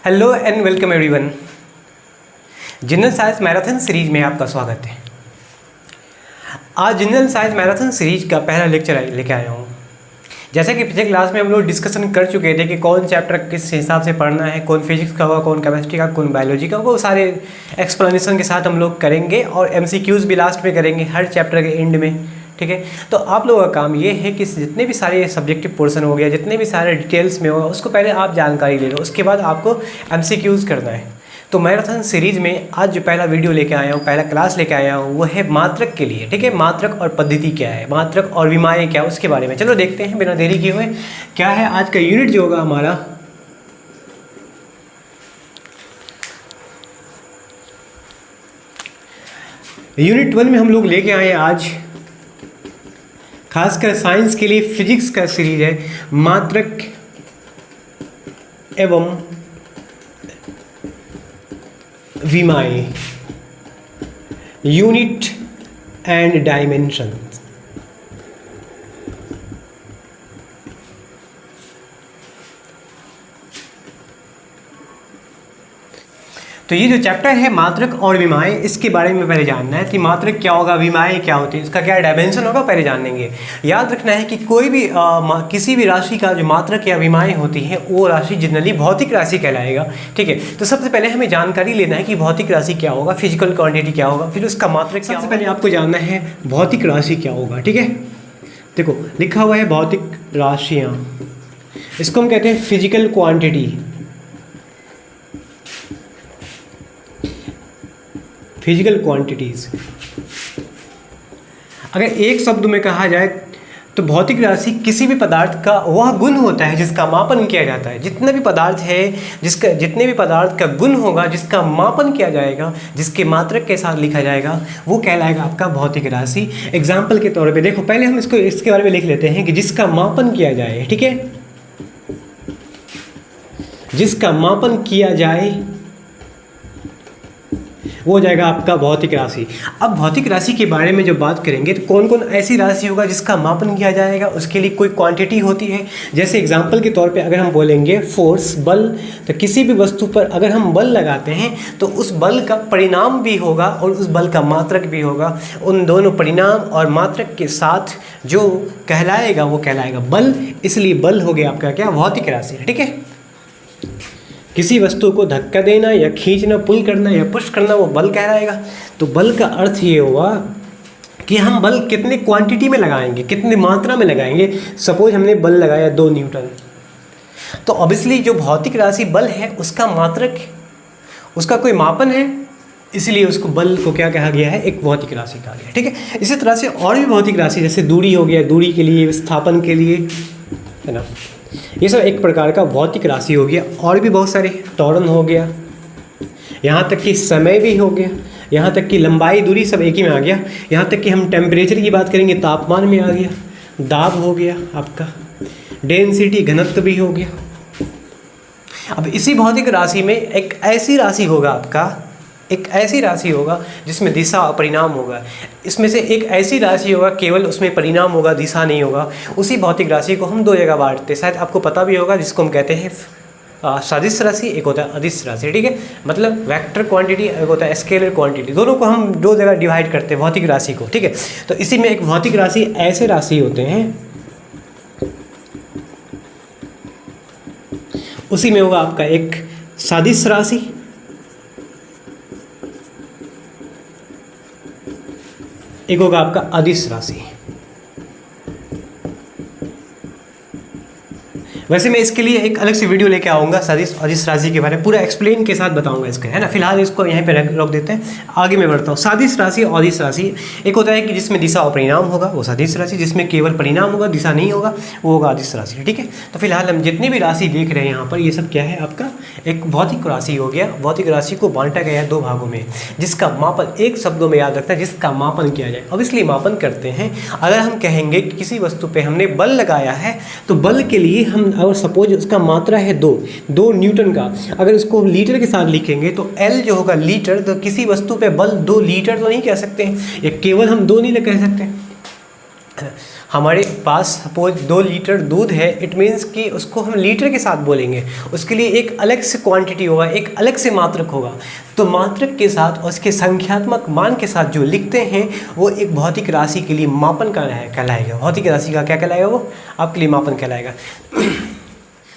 Hello and welcome everyone. General science marathon series में आपका स्वागत है। आज जनरल साइंस मैराथन सीरीज का पहला लेक्चर लेके आया हूँ। जैसे कि पिछले क्लास में हम लोग डिस्कशन कर चुके थे कि कौन चैप्टर किस हिसाब से पढ़ना है, कौन फिजिक्स का होगा, कौन केमिस्ट्री का, कौन बायोलॉजी का, वो सारे एक्सप्लेनेशन के साथ हम लोग करेंगे और MCQs भी लास्ट में करेंगे हर चैप्टर के एंड में। ठीक है, तो आप लोगों का काम ये है कि जितने भी सारे सब्जेक्टिव पोर्शन हो गया, जितने भी सारे डिटेल्स में होगा, उसको पहले आप जानकारी ले लो, उसके बाद आपको MCQs करना है। तो मैराथन सीरीज में आज जो पहला वीडियो लेके आया हूँ, पहला क्लास लेके आया हूँ, वो है मात्रक के लिए। ठीक है, मात्रक और पद्धति क्या है, मात्रक और विमाएँ क्या है, उसके बारे में चलो देखते हैं बिना देरी किए हुए। क्या है आज का यूनिट जो होगा हमारा, यूनिट 1 में हम लोग लेके आए आज, खासकर साइंस के लिए फिजिक्स का सीरीज है, मात्रक एवं विमाएँ, यूनिट एंड डायमेंशन। तो ये जो चैप्टर है मात्रक और विमाएँ, इसके बारे में पहले जानना है कि मात्रक क्या होगा, विमाएँ क्या होती है, इसका क्या डायमेंशन होगा, पहले जानेंगे। याद रखना है कि कोई भी किसी भी राशि का जो मात्रक या विमाएँ होती हैं वो राशि जनरली भौतिक राशि कहलाएगा। ठीक है, तो सबसे पहले हमें जानकारी लेना है कि भौतिक राशि क्या होगा, फिजिकल क्वान्टिटी क्या होगा, फिर उसका मात्रक क्या होगा। सबसे पहले आपको जानना है भौतिक राशि क्या होगा। ठीक है, देखो लिखा हुआ है भौतिक राशियाँ, इसको हम कहते हैं फिजिकल क्वान्टिटी, फिजिकल क्वांटिटीज़। अगर एक शब्द में कहा जाए तो भौतिक राशि किसी भी पदार्थ का वह गुण होता है जिसका मापन किया जाता है। जितने भी पदार्थ है, जितने भी पदार्थ का गुण होगा, जिसका मापन किया जाएगा, जिसके मात्रक के साथ लिखा जाएगा, वो कहलाएगा आपका भौतिक राशि। एग्जाम्पल के तौर पे देखो, पहले हम इसके बारे में लिख लेते हैं कि जिसका मापन किया जाए। ठीक है, जिसका मापन किया जाए वो हो जाएगा आपका भौतिक राशि। अब भौतिक राशि के बारे में जब बात करेंगे तो कौन कौन ऐसी राशि होगा जिसका मापन किया जाएगा, उसके लिए कोई क्वांटिटी होती है। जैसे एग्जांपल के तौर पे अगर हम बोलेंगे फोर्स, बल, तो किसी भी वस्तु पर अगर हम बल लगाते हैं तो उस बल का परिणाम भी होगा और उस बल का मात्रक भी होगा। उन दोनों परिणाम और मात्रक के साथ जो कहलाएगा वो कहलाएगा बल, इसलिए बल हो गया आपका क्या, भौतिक राशि। ठीक है, किसी वस्तु को धक्का देना या खींचना, पुल करना या पुश करना, वो बल कहलाएगा। तो बल का अर्थ ये हुआ कि हम बल कितने क्वांटिटी में लगाएंगे, कितनी मात्रा में लगाएंगे। सपोज हमने बल लगाया 2 न्यूटन, तो ऑब्वियसली जो भौतिक राशि बल है उसका मात्रक, उसका कोई मापन है, इसलिए उसको बल को क्या कहा गया है, एक भौतिक राशि कहा गया। ठीक है, इसी तरह से और भी भौतिक राशि, जैसे दूरी हो गया, दूरी के लिए, विस्थापन के लिए, है ना, ये सब एक प्रकार का भौतिक राशि हो गया। और भी बहुत सारे, त्वरण हो गया, यहाँ तक कि समय भी हो गया, यहाँ तक कि लंबाई, दूरी, सब एक ही में आ गया। यहाँ तक कि हम टेम्परेचर की बात करेंगे, तापमान में आ गया, दाब हो गया आपका, डेंसिटी, घनत्व भी हो गया। अब इसी भौतिक राशि में एक ऐसी राशि होगा आपका, एक ऐसी राशि होगा जिसमें दिशा और परिणाम होगा। इसमें से एक ऐसी राशि होगा केवल उसमें परिणाम होगा, दिशा नहीं होगा। उसी भौतिक राशि को हम 2 जगह बांटते हैं, शायद आपको पता भी होगा, जिसको हम कहते हैं सदिश राशि, एक होता है अदिश राशि। ठीक है, मतलब वेक्टर क्वांटिटी, एक होता है स्केलर क्वांटिटी। दोनों को हम 2 जगह डिवाइड करते हैं भौतिक राशि को। ठीक है, तो इसी में एक भौतिक राशि ऐसे राशि होते हैं, उसी में होगा आपका एक सदिश राशि, एक होगा आपका अदिश राशि। वैसे मैं इसके लिए एक अलग से वीडियो लेके आऊँगा सदिश अदिश राशि के बारे में, पूरा एक्सप्लेन के साथ बताऊँगा इसका, है ना। फिलहाल इसको यहीं पे रोक देते हैं, आगे मैं बढ़ता हूँ। सदिश राशि और अदिश राशि, एक होता है कि जिसमें दिशा और परिणाम होगा वो सदिश राशि, जिसमें केवल परिणाम होगा, दिशा नहीं होगा, वो होगा अदिश राशि। ठीक है, तो फिलहाल हम जितनी भी राशि देख रहे हैं यहाँ पर, ये सब क्या है आपका, एक भौतिक राशि हो गया। भौतिक राशि को बांटा गया है 2 भागों में, जिसका मापन, एक शब्दों में याद रखना है, जिसका मापन किया जाए। अब इसलिए मापन करते हैं, अगर हम कहेंगे कि किसी वस्तु पे हमने बल लगाया है, तो बल के लिए हम, और सपोज उसका मात्रा है 2 न्यूटन का, अगर इसको लीटर के साथ लिखेंगे तो L जो होगा लीटर, तो किसी वस्तु पे बल 2 लीटर तो नहीं कह सकते हैं, या केवल हम 2 नहीं कह सकते, हमारे पास सपोज 2 लीटर दूध है, इट मीन्स कि उसको हम लीटर के साथ बोलेंगे, उसके लिए एक अलग से क्वांटिटी होगा, एक अलग से मात्रक होगा। तो मात्रक के साथ और उसके संख्यात्मक मान के साथ जो लिखते हैं वो एक भौतिक राशि के लिए मापन कहलाएगा। भौतिक राशि का क्या कहलाएगा? वो आपके लिए मापन कहलाएगा।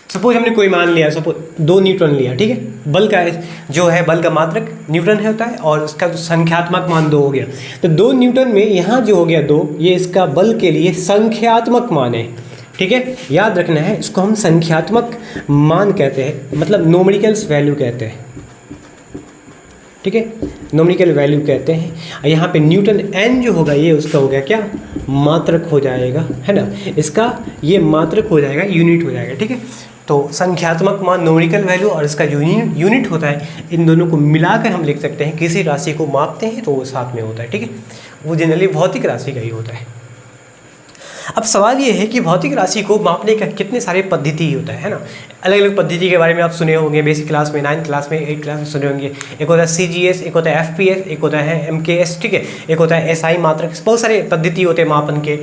सपोज हमने कोई मान लिया, सपोज 2 न्यूटन लिया, ठीक है। बल का जो है, बल का मात्रक न्यूटन होता है और उसका जो संख्यात्मक मान 2 हो गया। तो 2 न्यूटन में यहाँ जो हो गया 2, ये इसका बल के लिए संख्यात्मक मान है, ठीक है। याद रखना है, इसको हम संख्यात्मक मान कहते हैं, मतलब नोमेरिकल्स वैल्यू कहते हैं, ठीक है, नोमेरिकल वैल्यू कहते हैं। यहाँ पे न्यूटन एन जो होगा ये उसका हो गया क्या? मात्रक हो जाएगा, है ना। इसका ये मात्रक हो जाएगा, यूनिट हो जाएगा, ठीक है। तो संख्यात्मक मान नोमेरिकल वैल्यू और इसका जो यूनिट होता है, इन दोनों को मिलाकर हम लिख सकते हैं। किसी राशि को मापते हैं तो वो साथ में होता है, ठीक है। वो जनरली भौतिक राशि का ही होता है। अब सवाल ये है कि भौतिक राशि को मापने का कितने सारे पद्धति होता है ना। अलग अलग पद्धति के बारे में आप सुने होंगे, बेसिक क्लास में, 9th क्लास में, 8th क्लास में सुने होंगे। एक होता है CGS, एक होता है FPS, एक होता है MKS, ठीक है, एक होता है SI मात्रक। बहुत सारे पद्धति होते हैं मापन के।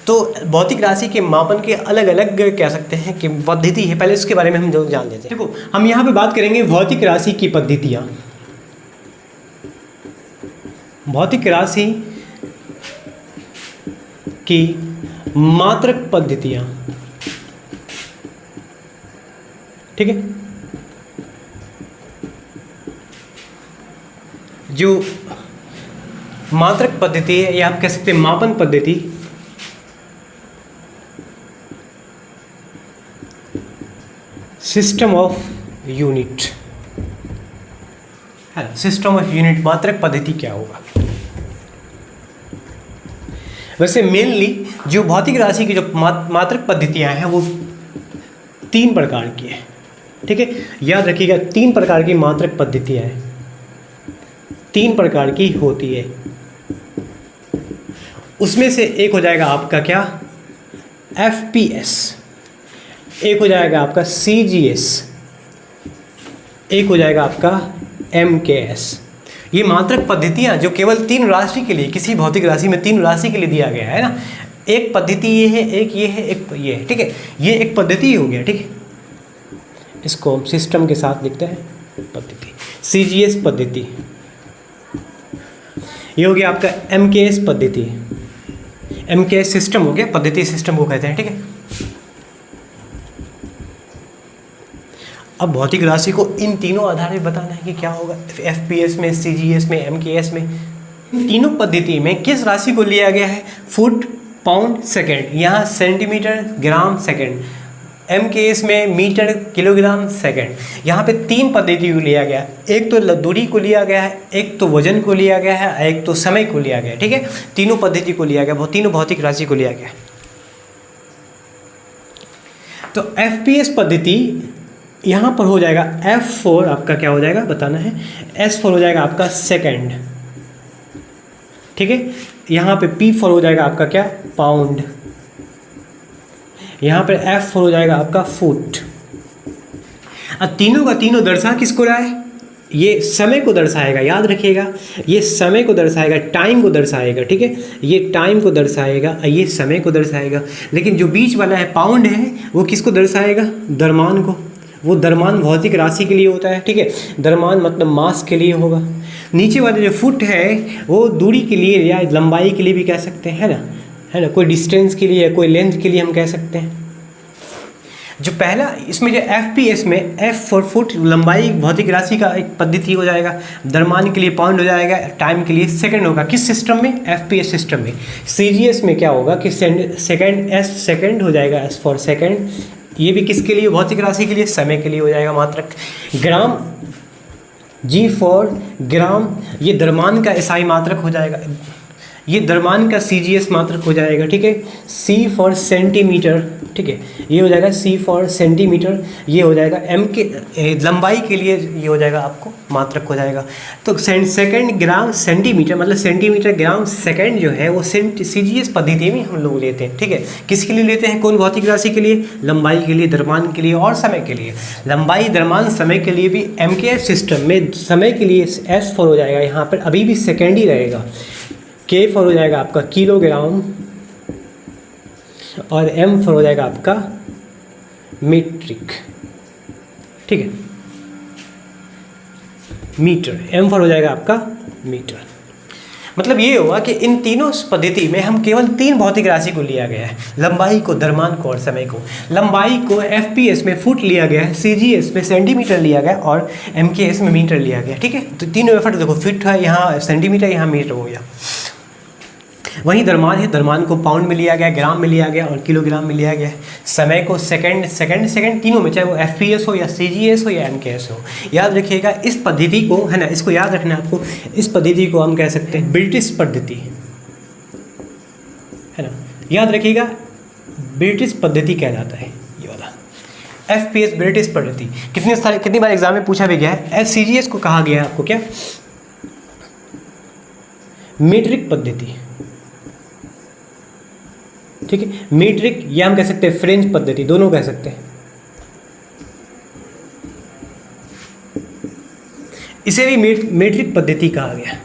तो भौतिक राशि के मापन के अलग अलग कह सकते हैं कि पद्धति है। पहले उसके बारे में हम जो जान लेते हैं। देखो, हम यहाँ पर बात करेंगे भौतिक राशि की पद्धतियाँ। भौतिक राशि की मात्रक पद्धतियाँ, ठीक है। जो मात्रक पद्धति है या आप कह सकते हैं मापन पद्धति, सिस्टम ऑफ यूनिट है ना। सिस्टम ऑफ यूनिट मात्रक पद्धति क्या होगा? वैसे मेनली जो भौतिक राशि की जो मात्रक पद्धतियाँ हैं वो 3 प्रकार की है, ठीक है। याद रखिएगा, 3 प्रकार की मात्रक पद्धतियाँ हैं, 3 प्रकार की होती है। उसमें से एक हो जाएगा आपका क्या? FPS, एक हो जाएगा आपका CGS, एक हो जाएगा आपका MKS। ये मात्रक पद्धतियाँ जो केवल 3 राशि के लिए, किसी भौतिक राशि में 3 राशि के लिए दिया गया है ना। एक पद्धति ये है, एक ये है, एक ये है, ठीक है। ये एक पद्धति हो गया, ठीक है। इसको हम सिस्टम के साथ लिखते हैं पद्धति, CGS पद्धति। ये हो गया आपका MKS पद्धति। MKS सिस्टम हो गया, पद्धति सिस्टम को कहते हैं, ठीक है। अब भौतिक राशि को इन तीनों आधार पे बताना है कि क्या होगा। FPS में, CGS में, MKS में, इन तीनों पद्धति में किस राशि को लिया गया है? Foot, pound, second. यहाँ सेंटीमीटर, ग्राम, सेकंड। MKS में मीटर, किलोग्राम, सेकंड। यहाँ पे 3 पद्धति को लिया गया। एक तो दूरी को लिया गया है, एक तो वजन को लिया गया है, एक तो समय को लिया गया है, ठीक है। तीनों पद्धति को लिया गया, तीनों भौतिक राशि को लिया गया। तो FPS पद्धति यहाँ पर हो जाएगा F4, आपका क्या हो जाएगा बताना है। S4 हो जाएगा आपका सेकंड, ठीक है। यहाँ पे P4 हो जाएगा आपका क्या? पाउंड। यहाँ पर F4 हो जाएगा आपका फुट। अब तीनों का तीनों दर्शा किसको रहा है? ये समय को दर्शाएगा, याद रखिएगा। ये समय को दर्शाएगा, टाइम को दर्शाएगा, ठीक है। ये टाइम को दर्शाएगा, ये समय को दर्शाएगा। लेकिन जो बीच वाला है पाउंड है, वो किसको दर्शाएगा? द्रव्यमान को। वो द्रव्यमान भौतिक राशि के लिए होता है, ठीक है। द्रव्यमान मतलब मास के लिए होगा। नीचे वाले जो फुट है वो दूरी के लिए या लंबाई के लिए भी कह सकते हैं, है ना। कोई डिस्टेंस के लिए, कोई लेंथ के लिए हम कह सकते हैं। जो पहला इसमें जो FPS में F फॉर फुट, लंबाई भौतिक राशि का एक पद्धति हो जाएगा। द्रव्यमान के लिए पाउंड हो जाएगा, टाइम के लिए सेकंड होगा। किस सिस्टम में? FPS सिस्टम में। CGS में क्या होगा कि सेकंड, S सेकंड हो जाएगा, S फॉर सेकंड। ये भी किसके लिए? भौतिक राशि के लिए, समय के लिए हो जाएगा मात्रक। ग्राम, G फॉर ग्राम, ये द्रव्यमान का SI मात्रक हो जाएगा। ये द्रव्यमान का CGS मात्रक हो जाएगा, ठीक है। C फॉर सेंटीमीटर, ठीक है, ये हो जाएगा C फॉर सेंटीमीटर। ये हो जाएगा M के लंबाई के लिए, ये हो जाएगा आपको मात्रक हो जाएगा। तो सेकंड, ग्राम, सेंटीमीटर, मतलब सेंटीमीटर, ग्राम, सेकंड जो है वो CGS पद्धति में हम लोग लेते हैं, ठीक है। किसके लिए लेते हैं? कौन भौतिक राशि के लिए? लंबाई के लिए, द्रव्यमान के लिए और समय के लिए। लंबाई, द्रव्यमान, समय के लिए भी MKS सिस्टम में समय के लिए S फॉर हो जाएगा, यहाँ पर अभी भी सेकेंड ही रहेगा। K फॉर हो जाएगा आपका किलोग्राम, और एम फॉर हो जाएगा आपका मीट्रिक, ठीक है, मीटर, एम फॉर हो जाएगा आपका मीटर। मतलब ये हुआ कि इन तीनों पद्धति में हम केवल 3 भौतिक राशि को लिया गया है, लंबाई को, द्रव्यमान को और समय को। लंबाई को एफपीएस में फुट लिया गया है, सीजीएस में सेंटीमीटर लिया गया और एमकेएस में मीटर लिया गया, ठीक है। तो तीनों एफर्ट देखो, फिट है यहाँ सेंटीमीटर, यहाँ मीटर हो गया। वहीं द्रव्यमान है, द्रव्यमान को पाउंड में लिया गया, ग्राम में लिया गया और किलोग्राम में लिया गया। समय को सेकंड तीनों में, चाहे वो एफपीएस हो या सीजीएस हो या एमकेएस हो। याद रखिएगा इस पद्धति को, है ना, इसको याद रखना है आपको। इस पद्धति को हम कह सकते हैं ब्रिटिश पद्धति, है ना, याद रखिएगा ब्रिटिश पद्धति कहलाता है ये वाला एफपीएस, ब्रिटिश पद्धति। कितनी बार एग्जाम में पूछा भी गया है। सीजीएस को कहा गया है आपको क्या, मीट्रिक पद्धति, ठीक है। मीट्रिक या हम कह सकते हैं फ्रेंच पद्धति, दोनों कह सकते हैं। इसे भी मीट्रिक पद्धति कहा गया।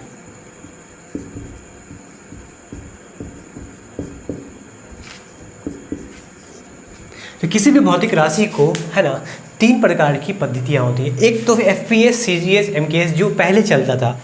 तो किसी भी भौतिक राशि को, है ना, 3 प्रकार की पद्धतियां होती है। एक तो एफपीएस, सीजीएस, एमकेएस जो पहले चलता था।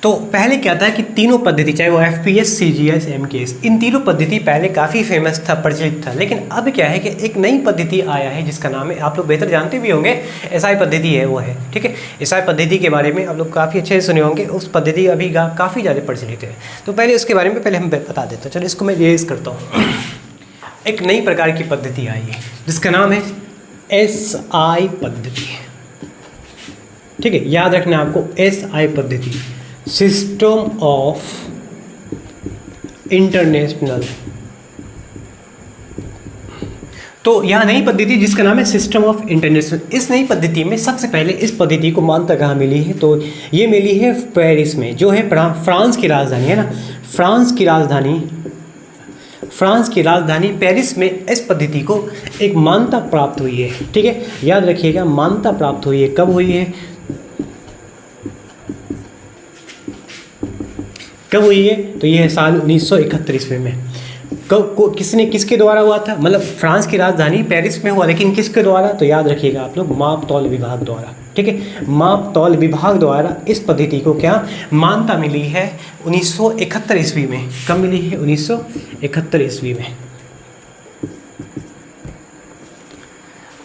तो पहले क्या था कि तीनों पद्धति, चाहे वो एफपीएस, सीजीएस, एमकेएस, इन तीनों पद्धति पहले काफ़ी फेमस था, प्रचलित था। लेकिन अब क्या है कि एक नई पद्धति आया है जिसका नाम है, आप लोग बेहतर जानते भी होंगे, एसआई पद्धति है, वो है, ठीक है। एसआई पद्धति के बारे में आप लोग काफ़ी अच्छे से सुने होंगे। उस पद्धति अभी काफ़ी ज़्यादा प्रचलित है। तो पहले उसके बारे में हम बता देते हैं। चलो इसको मैं रिवाइज करता हूँ। एक नई प्रकार की पद्धति आई है जिसका नाम है एसआई पद्धति, ठीक है। याद रखना है आपको, एसआई पद्धति, सिस्टम ऑफ इंटरनेशनल। तो यहाँ नई पद्धति जिसका नाम है सिस्टम ऑफ इंटरनेशनल। इस नई पद्धति में सबसे पहले इस पद्धति को मान्यता कहाँ मिली है, तो ये मिली है पेरिस में, जो है फ्रांस की राजधानी, है ना। फ्रांस की राजधानी पेरिस में इस पद्धति को एक मान्यता प्राप्त हुई है, ठीक है। याद रखिएगा, मान्यता प्राप्त हुई है। कब हुई है, कब हुई है, तो ये है साल 1971 ईस्वी में। किसके द्वारा हुआ था, मतलब फ्रांस की राजधानी पेरिस में हुआ, लेकिन किसके द्वारा, तो याद रखिएगा आप लोग, माप तौल विभाग द्वारा, ठीक है। माप तौल विभाग द्वारा इस पद्धति को क्या मान्यता मिली है 1971 ईस्वी में। कब मिली है, 1971 ईस्वी में।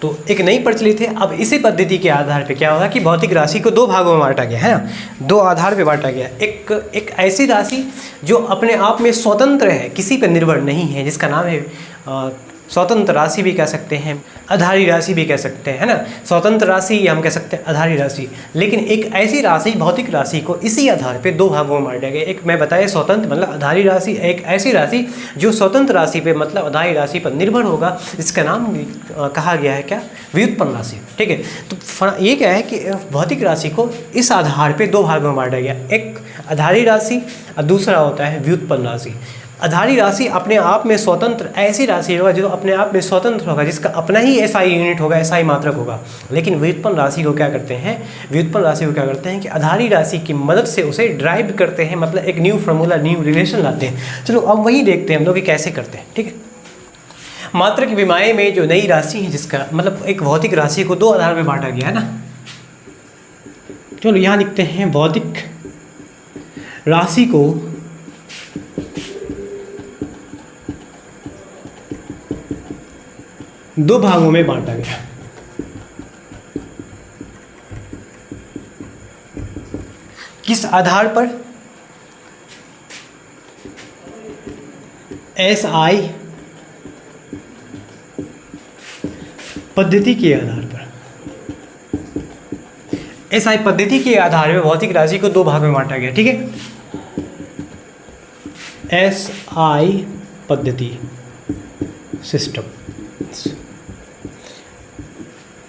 तो एक नई प्रचलित है। अब इसी पद्धति के आधार पे क्या होगा कि भौतिक राशि को 2 भागों में बांटा गया, है ना, 2 आधार पे बांटा गया। एक ऐसी राशि जो अपने आप में स्वतंत्र है, किसी पर निर्भर नहीं है, जिसका नाम है स्वतंत्र राशि भी कह सकते हैं, आधारी राशि भी कह सकते हैं, है ना। स्वतंत्र राशि हम कह सकते हैं, आधारी राशि। लेकिन एक ऐसी राशि, भौतिक राशि को इसी आधार पे 2 भागों में बांटा गया। एक मैं बताया स्वतंत्र मतलब आधारी राशि, एक ऐसी राशि जो स्वतंत्र राशि पे मतलब आधारी राशि पर निर्भर होगा, जिसका नाम कहा गया है क्या, व्युत्पन्न राशि, ठीक है। तो ये क्या है कि भौतिक राशि को इस आधार पर 2 भागों में बांटा गया, एक आधारी राशि और दूसरा होता है व्युत्पन्न राशि। आधारी राशि अपने आप में स्वतंत्र ऐसी राशि होगा जो अपने आप में स्वतंत्र होगा, जिसका अपना ही एसआई यूनिट होगा, एसआई मात्रक होगा। लेकिन व्युत्पन्न राशि को क्या करते हैं, व्युत्पन्न राशि को क्या करते हैं कि आधारी राशि की मदद से उसे ड्राइव करते हैं, मतलब एक न्यू फार्मूला, न्यू रिलेशन लाते हैं। चलो अब वही देखते हैं हम लोग कि कैसे करते हैं, ठीक है। मात्रक विमाएँ में जो नई राशि है, जिसका मतलब एक भौतिक राशि को 2 आधार में बांटा गया है ना। चलो यहाँ लिखते हैं, भौतिक राशि को दो भागों में बांटा गया। किस आधार पर, एसआई पद्धति के आधार पर। एसआई पद्धति के आधार पर भौतिक राशि को 2 भागों में बांटा गया, ठीक है। एसआई पद्धति सिस्टम,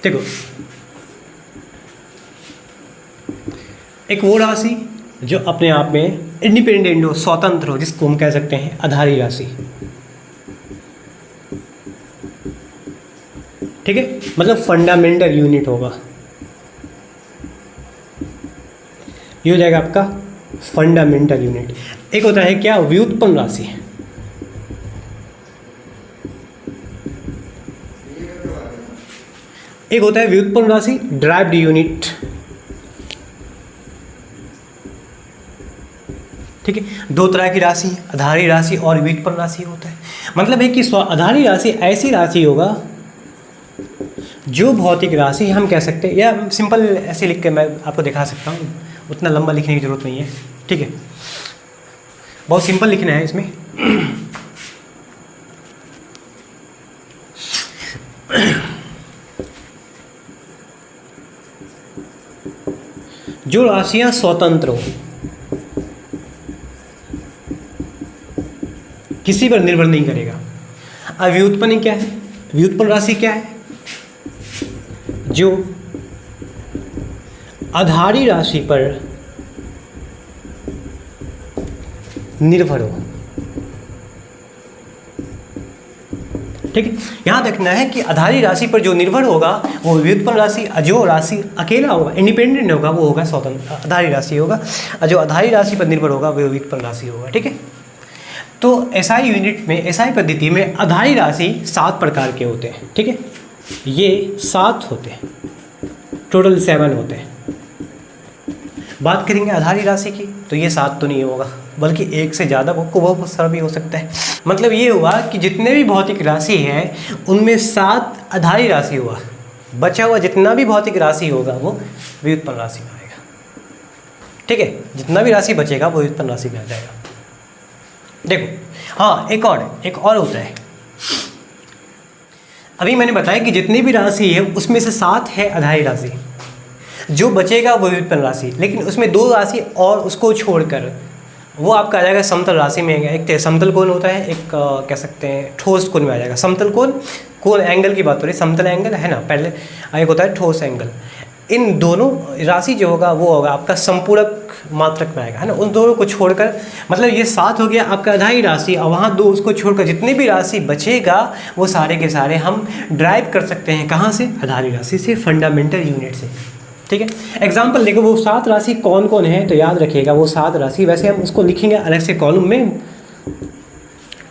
देखो एक वो राशि जो अपने आप में इंडिपेंडेंट हो, स्वतंत्र हो, जिसको हम कह सकते हैं आधारी राशि, ठीक है। मतलब फंडामेंटल यूनिट होगा, ये हो जाएगा आपका फंडामेंटल यूनिट। एक होता है क्या, व्युत्पन्न राशि। एक होता है व्युत्पन्न राशि, ड्राइव्ड यूनिट, ठीक है। दो तरह की राशि, आधारी राशि और व्युत्पन्न राशि होता है। मतलब है कि आधारी राशि ऐसी राशि होगा जो भौतिक राशि हम कह सकते हैं, या सिंपल ऐसे लिख के मैं आपको दिखा सकता हूँ, उतना लंबा लिखने की जरूरत नहीं है, ठीक है, बहुत सिंपल लिखना है इसमें। जो राशियां स्वतंत्र हो, किसी पर निर्भर नहीं करेगा। अब व्युत्पन्न क्या है? व्युत्पन्न राशि क्या है? जो आधारी राशि पर निर्भर हो, ठीक है। यहाँ देखना है कि आधारी राशि पर जो निर्भर होगा वो व्युत्पन्न राशि, जो राशि अकेला होगा, इंडिपेंडेंट होगा, वो होगा स्वतंत्र आधारी राशि होगा, और जो आधारी राशि पर निर्भर होगा वो व्युत्पन्न राशि होगा, ठीक है। तो एसआई यूनिट में, एसआई पद्धति में आधारी राशि 7 प्रकार के होते हैं, ठीक है। ये 7 होते हैं, टोटल 7 होते हैं। बात करेंगे आधारी राशि की तो ये 7 तो नहीं होगा, बल्कि 1 से ज़्यादा बहुत सारा भी हो सकता है। मतलब ये हुआ कि जितने भी भौतिक राशि है उनमें 7 आधारी राशि हुआ, बचा हुआ जितना भी भौतिक राशि होगा वो व्युत्पन्न राशि में आएगा, ठीक है। जितना भी राशि बचेगा वो व्युत्पन्न राशि में आ जाएगा। देखो, हाँ, एक और होता है। अभी मैंने बताया कि जितनी भी राशि है उसमें से 7 है आधारी राशि, जो बचेगा वो व्युत्पन्न राशि, लेकिन उसमें 2 राशि और उसको छोड़कर वो आपका आ जाएगा समतल राशि में। एक समतल कोण होता है, एक कह सकते हैं ठोस कोण में आ जाएगा। समतल कोण एंगल की बात हो रही है, समतल एंगल है ना, पहले एक होता है ठोस एंगल। इन दोनों राशि जो होगा वो होगा आपका संपूरक मात्रक में आएगा, है ना। उन दोनों को छोड़कर, मतलब ये 7 हो गया आपका आधारी राशि, और वहाँ 2 उसको छोड़कर जितनी भी राशि बचेगा वो सारे के सारे हम ड्राइव कर सकते हैं। कहाँ से? आधारी राशि से, फंडामेंटल यूनिट से, ठीक है। एग्जाम्पल देखो, वो 7 राशि कौन कौन है, तो याद रखिएगा वो 7 राशि, वैसे हम उसको लिखेंगे अलग से कॉलम में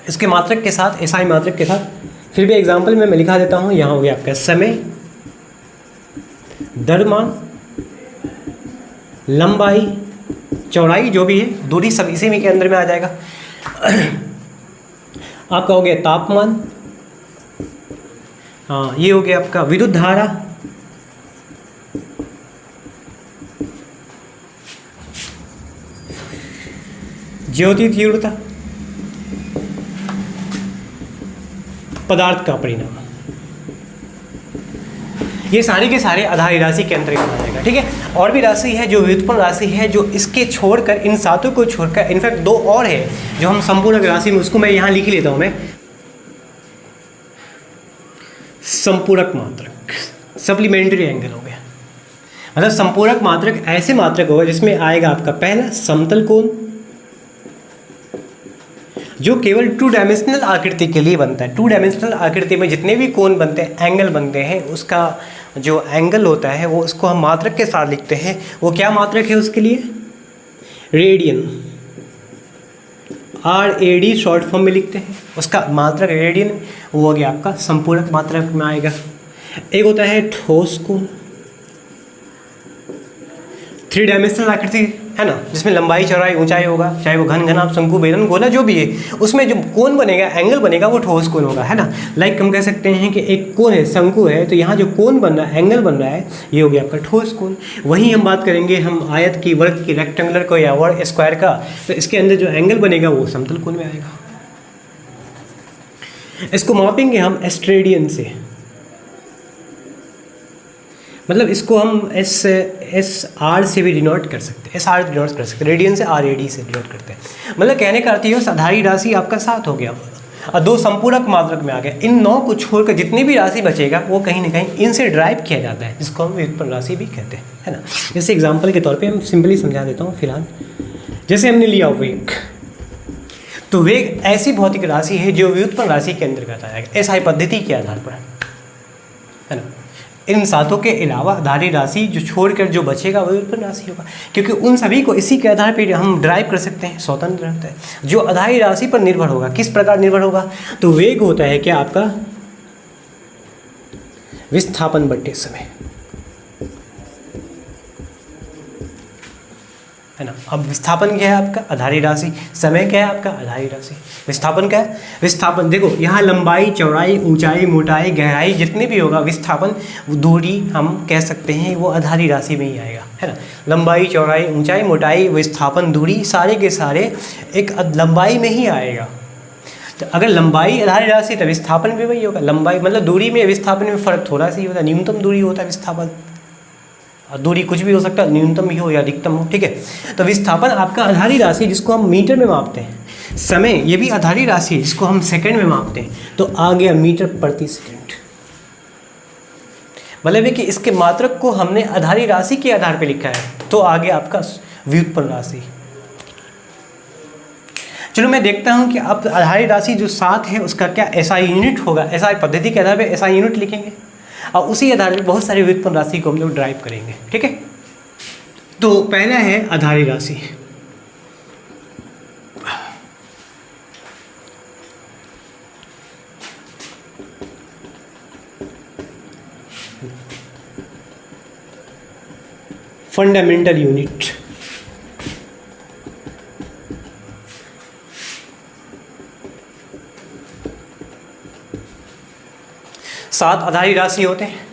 इसके मात्रक के साथ, एसआई मात्रक के साथ, फिर भी एग्जाम्पल में मैं लिखा देता हूँ। यहाँ हो गया आपका समय, द्रव्यमान, लंबाई, चौड़ाई, जो भी है, दूरी, सब इसी में के अंदर में आ जाएगा। आपका हो गया तापमान, हाँ, ये हो गया आपका विद्युत धारा, ज्योति तीव्रता, पदार्थ का परिणाम, ये सारी के सारे आधारी राशि के अंतर्गत आ जाएगा, ठीक है। और भी राशि है जो व्युत्पन्न राशि है, जो इसके छोड़कर, इन 7 को छोड़कर, इनफैक्ट 2 और है जो हम संपूरक राशि में, उसको मैं यहाँ लिख लेता हूँ। मैं संपूरक मात्रक, सप्लीमेंट्री एंगल हो गया। मतलब संपूरक मात्रक ऐसे मात्रक होगा जिसमें आएगा आपका पहला समतल कोण, जो केवल 2 डायमेंशनल आकृति के लिए बनता है। 2 डायमेंशनल आकृति में जितने भी कोण बनते हैं, एंगल बनते हैं, उसका जो एंगल होता है वो उसको हम मात्रक के साथ लिखते हैं। वो क्या मात्रक है उसके लिए? रेडियन, RAD शॉर्ट फॉर्म में लिखते हैं। उसका मात्रक रेडियन, वो हो गया आपका संपूरक मात्रक में आएगा। एक होता है ठोस कोण, 3 डायमेंशनल आकृति है ना, जिसमें लंबाई, चौड़ाई, ऊंचाई होगा, चाहे वो घन, घनाभ, शंकु, बेलन, गोला, जो भी है, उसमें जो कोण बनेगा, एंगल बनेगा, वो ठोस कोण होगा, है ना। लाइक हम कह सकते हैं कि एक कोण है, शंकु है, तो यहाँ जो कोण बन रहा है, एंगल बन रहा है, ये हो गया आपका ठोस कोण। वहीं हम बात करेंगे हम आयत की, वर्ग की, रेक्टेंगुलर को, या वर्ग स्क्वायर का, तो इसके अंदर जो एंगल बनेगा वो समतल कोण में आएगा। इसको मापेंगे हम एस्ट्रेडियन से, मतलब इसको हम SR से भी डिनोट कर सकते हैं, SR डिनोट कर सकते हैं, रेडियन से RAD से डिनोट करते हैं। मतलब कहने का अर्थ ये है, आधारी राशि आपका 7 हो गया और 2 संपूरक मात्रक में आ गया। इन 9 को छोड़कर जितनी भी राशि बचेगा वो कहीं ना कहीं इनसे ड्राइव किया जाता है, जिसको हम व्युत्पन्न राशि भी कहते हैं, है ना। जैसे एग्जाम्पल के तौर पर हम सिंपली समझा देता हूँ फिलहाल। जैसे हमने लिया वेग, तो वेग ऐसी भौतिक राशि है जो व्युत्पन्न राशि के अंतर्गत आ जाएगा, SI पद्धति के आधार पर, है ना। इन 7 के अलावा आधारी राशि जो छोड़कर जो बचेगा वो व्युत्पन्न राशि होगा, क्योंकि उन सभी को इसी के आधार पर हम ड्राइव कर सकते हैं, स्वतंत्र रहता है। जो आधारी राशि पर निर्भर होगा, किस प्रकार निर्भर होगा, तो वेग होता है क्या आपका विस्थापन बटे समय, है ना। अब विस्थापन क्या है आपका? आधारी राशि। समय क्या है आपका? आधारी राशि। विस्थापन क्या है? विस्थापन देखो यहाँ लंबाई, चौड़ाई, ऊंचाई, मोटाई, गहराई जितने भी होगा विस्थापन, दूरी हम कह सकते हैं वो आधारी राशि में ही आएगा, है ना। लंबाई, चौड़ाई, ऊंचाई, मोटाई, विस्थापन, दूरी सारे के सारे एक लंबाई में ही आएगा। तो अगर लंबाई आधारी राशि तो विस्थापन भी वही होगा। लंबाई मतलब दूरी में विस्थापन में फ़र्क थोड़ा सा ही होता है, न्यूनतम दूरी होता है विस्थापन। दूरी कुछ भी हो सकता है, न्यूनतम भी हो या अधिकतम हो, ठीक है। तो विस्थापन आपका आधारी राशि जिसको हम मीटर में मापते हैं। समय ये भी आधारी राशि जिसको हम सेकंड में मापते हैं। तो आ गया मीटर प्रति सेकंड। मतलब है कि इसके मात्रक को हमने आधारी राशि के आधार पर लिखा है, तो आ गया आपका व्युत्पन्न राशि। चलो मैं देखता हूँ कि अब आधारी राशि जो 7 है उसका क्या एसआई यूनिट होगा। एसआई पद्धति के आधार पर एसआई यूनिट लिखेंगे और उसी आधार पर बहुत सारी व्युत्पन्न राशि को हम लोग ड्राइव करेंगे, ठीक है। तो पहला है आधारी राशि। Fundamental unit. सात आधारी राशि होते हैं।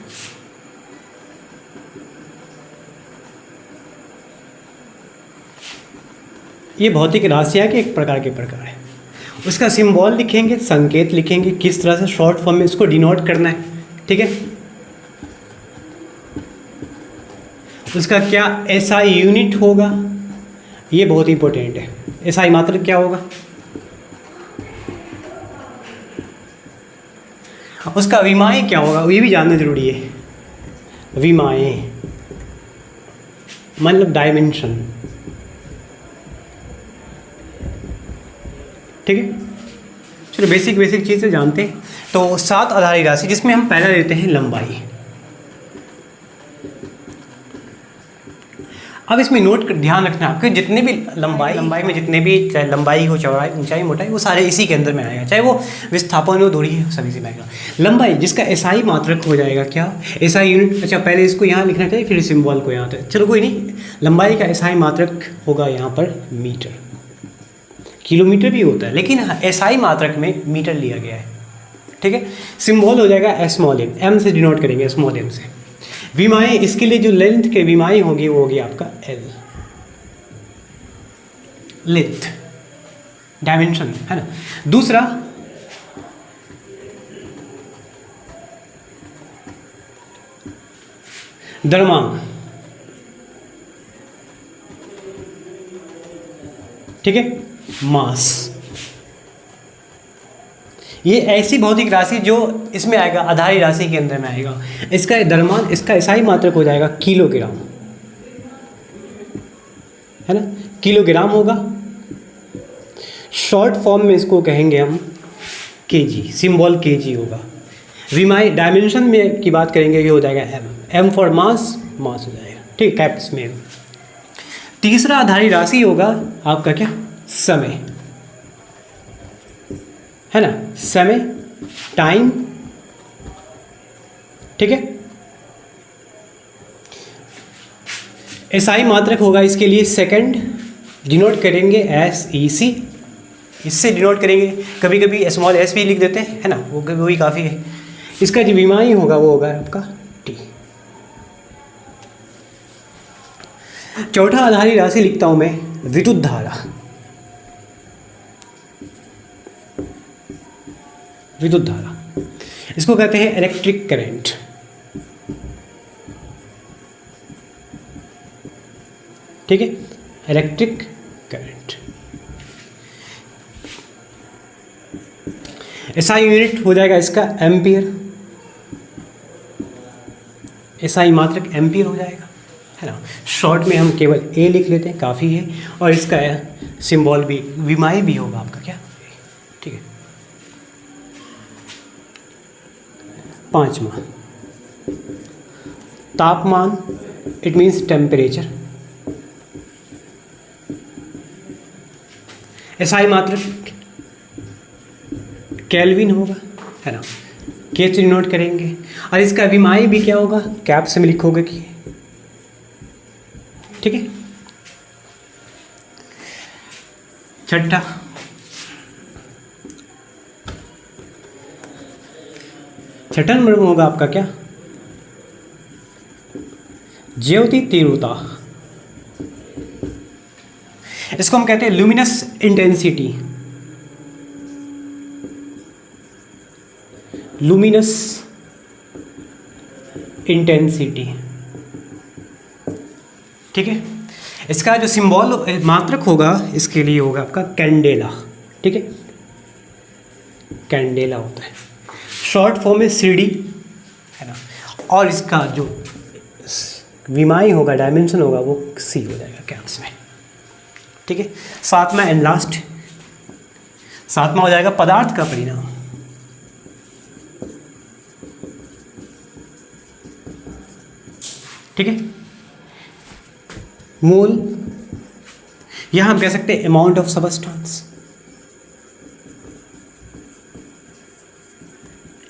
ये भौतिक राशियां के एक प्रकार है। उसका सिंबल लिखेंगे, संकेत लिखेंगे, किस तरह से शॉर्ट फॉर्म में इसको डिनोट करना है, ठीक है। उसका क्या एसआई यूनिट होगा, ये बहुत इंपॉर्टेंट है। एसआई मात्रक क्या होगा, उसका विमाएँ क्या होगा, ये भी जानना जरूरी है। विमाएँ मतलब डायमेंशन, ठीक है। चलो बेसिक चीज़ें जानते हैं। तो 7 आधारी राशि जिसमें हम पहला लेते हैं लंबाई। अब इसमें नोट कर ध्यान रखना आपके जितने भी लंबाई में जितने भी चाहे लंबाई हो, चौड़ाई, ऊंचाई, मोटाई, वो सारे इसी के अंदर में आएगा, चाहे वो विस्थापन हो, दूरी है, सभी से आएगा। लंबाई जिसका एसआई मात्रक हो जाएगा क्या, एसआई यूनिट। अच्छा पहले इसको यहाँ लिखना चाहिए फिर सिंबल को यहाँ तक, चलो कोई नहीं। लंबाई का एसआई मात्रक होगा यहाँ पर मीटर। किलोमीटर भी होता है लेकिन एसआई मात्रक में मीटर लिया गया है, ठीक है। सिंबल हो जाएगा स्मॉल एम, एम से डिनोट करेंगे, स्मॉल एम से। विमाएँ, इसके लिए जो लेंथ के विमाएँ होगी वो होगी आपका एल, लेंथ डायमेंशन, है ना। दूसरा द्रव्यमान, ठीक है, मास। ये ऐसी भौतिक राशि जो इसमें आएगा, आधारी राशि के अंदर में आएगा। इसका द्रव्यमान, इसका एसआई मात्रक हो जाएगा किलोग्राम, है ना, किलोग्राम होगा। शॉर्ट फॉर्म में इसको कहेंगे हम केजी, सिंबल केजी होगा। विमाई डायमेंशन में की बात करेंगे, ये हो जाएगा एम, एम फॉर मास, मास हो जाएगा, ठीक, कैप्स में। तीसरा आधारी राशि होगा आपका क्या, समय, है ना, समय, टाइम, ठीक है। एसआई मात्रक होगा इसके लिए सेकंड, डिनोट करेंगे एस ई सी, इससे डिनोट करेंगे। कभी कभी स्मॉल एस भी लिख देते हैं, है ना, वो वही काफ़ी है। इसका जो विमाई होगा वो होगा आपका टी। चौथा आधारी राशि लिखता हूं मैं विद्युत धारा। विद्युत धारा इसको कहते हैं इलेक्ट्रिक करंट, ठीक है, इलेक्ट्रिक करंट। एसआई यूनिट हो जाएगा इसका एम्पियर, एसआई मात्रक एम्पियर हो जाएगा, है ना। शॉर्ट में हम केवल ए लिख लेते हैं, काफ़ी है। और इसका सिंबल भी विमाई भी होगा आपका क्या, ठीक है। पांचवा तापमान, इट मीन्स टेम्परेचर। एसआई मात्रक केल्विन होगा, है ना, के से डिनोट करेंगे। और इसका विमाई भी क्या होगा, कैप्स में लिखोगे कि, ठीक है। छठा नंबर में होगा आपका क्या, ज्योति तीव्रता। इसको हम कहते हैं लुमिनस इंटेंसिटी, लुमिनस इंटेंसिटी, ठीक है। इसका जो सिंबल मात्रक होगा इसके लिए होगा आपका कैंडेला, ठीक है, कैंडेला होता है, शॉर्ट फॉर्म में CD है ना। और इसका जो विमाई होगा, डायमेंशन होगा, वो C हो जाएगा कैप्स में, ठीक है। सातवां एंड लास्ट, सातवां हो जाएगा पदार्थ का परिणाम, ठीक है। मोल, यहां हम कह सकते हैं amount of substance,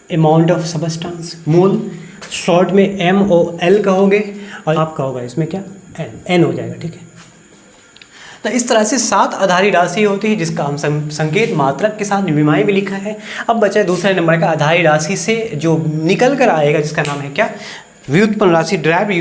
amount of substance, mole short में MOL कहोगे, और आपका होगा इसमें क्या, N हो जाएगा, ठीक है। तो इस तरह से 7 आधारी राशि होती है जिसका हम संकेत मात्रक के साथ विमाई भी लिखा है। अब बचा दूसरे नंबर का आधारी राशि से जो निकल कर आएगा जिसका नाम है क्या, व्युत्पन्न राशि, ड्राइव